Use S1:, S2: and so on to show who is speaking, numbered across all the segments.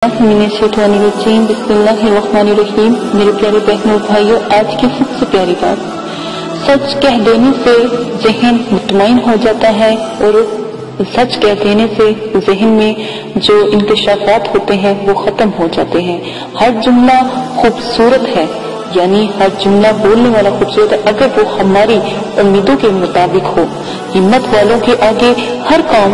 S1: बिस्मिल्लाहिर्रहमानिर्रहीम। मेरे प्यारे बहनों भाइयों, आज की सबसे प्यारी बात, सच कह देने से ज़हन मुतमईन हो जाता है और सच कह देने से ज़हन में जो इंकशाफात होते हैं वो ख़त्म हो जाते हैं। हर जुमला खूबसूरत है, यानी हर जुमला बोलने वाला खूबसूरत है अगर वो हमारी उम्मीदों के मुताबिक हो। हिम्मत वालों के आगे हर काम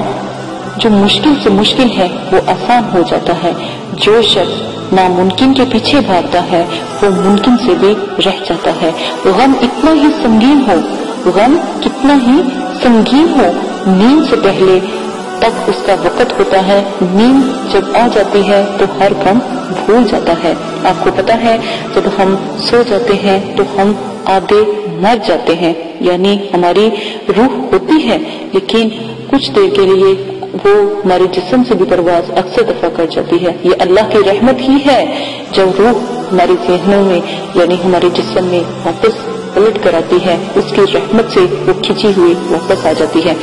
S1: जो मुश्किल से मुश्किल है वो आसान हो जाता है। जो शख्स नामुमकिन के पीछे भागता है वो मुमकिन से भी रह जाता है। गम इतना ही संगीन हो, गम कितना ही संगीन हो, नींद से पहले तक उसका वक़्त होता है। नींद जब आ जाती है तो हर गम भूल जाता है। आपको पता है जब हम सो जाते हैं तो हम आधे मर जाते हैं, यानी हमारी रूह होती है लेकिन कुछ देर के लिए वो हमारे जिस्म से भी परवाज अक्सर दफा कर जाती है। ये अल्लाह की रहमत ही है जब रूह हमारे ज़हनों में यानी हमारे जिस्म में वापस पलट कर आती है, उसकी रहमत से वो खिंची हुई वापस आ जाती है।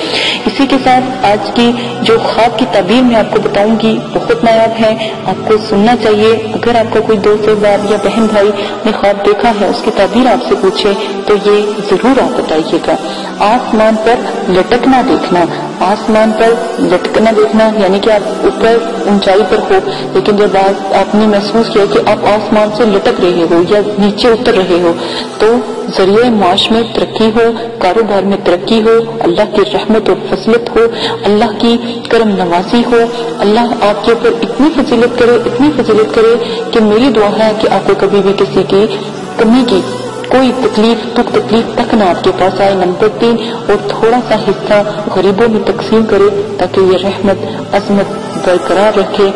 S1: इसी के साथ आज की जो ख्वाब की ताबीर मैं आपको बताऊंगी बहुत नायाब है, आपको सुनना चाहिए। अगर आपका कोई दोस्त बाप या बहन भाई ने ख्वाब देखा है, उसकी ताबीर आपसे पूछे तो ये जरूर आप बताइएगा। आसमान पर लटकना देखना, आसमान पर लटकना देखना यानी कि आप ऊपर ऊंचाई पर हो लेकिन जब आपने महसूस किया कि आप आसमान से लटक रहे हो या नीचे उतर रहे हो तो जरिए माश में तरक्की हो, कारोबार में तरक्की हो, अल्लाह की रहमत और फजलत हो, अल्लाह की करम नवाजी हो, अल्लाह आपके ऊपर इतनी फजीलत करे कि मेरी दुआ है कि आपको कभी भी किसी की कमी की कोई तकलीफ तक ना आपके पास आए। नंबर 3, और थोड़ा सा हिस्सा गरीबों में तकसीम करे ताकि ये रहमत अजमत बरकरार रखे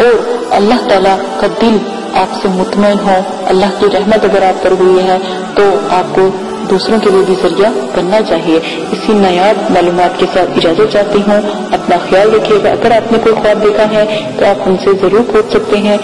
S1: और अल्लाह ताला का दिल आपसे मुतमईन हो। अल्लाह की रहमत अगर आप पर हुई है तो आपको दूसरों के लिए भी जरिया बनना चाहिए। इसी नायाब मालूमात के साथ इजाजत चाहती हूँ। अपना ख्याल रखिएगा। अगर आपने कोई ख्वाब देखा है तो आप हमसे जरूर पूछ सकते हैं।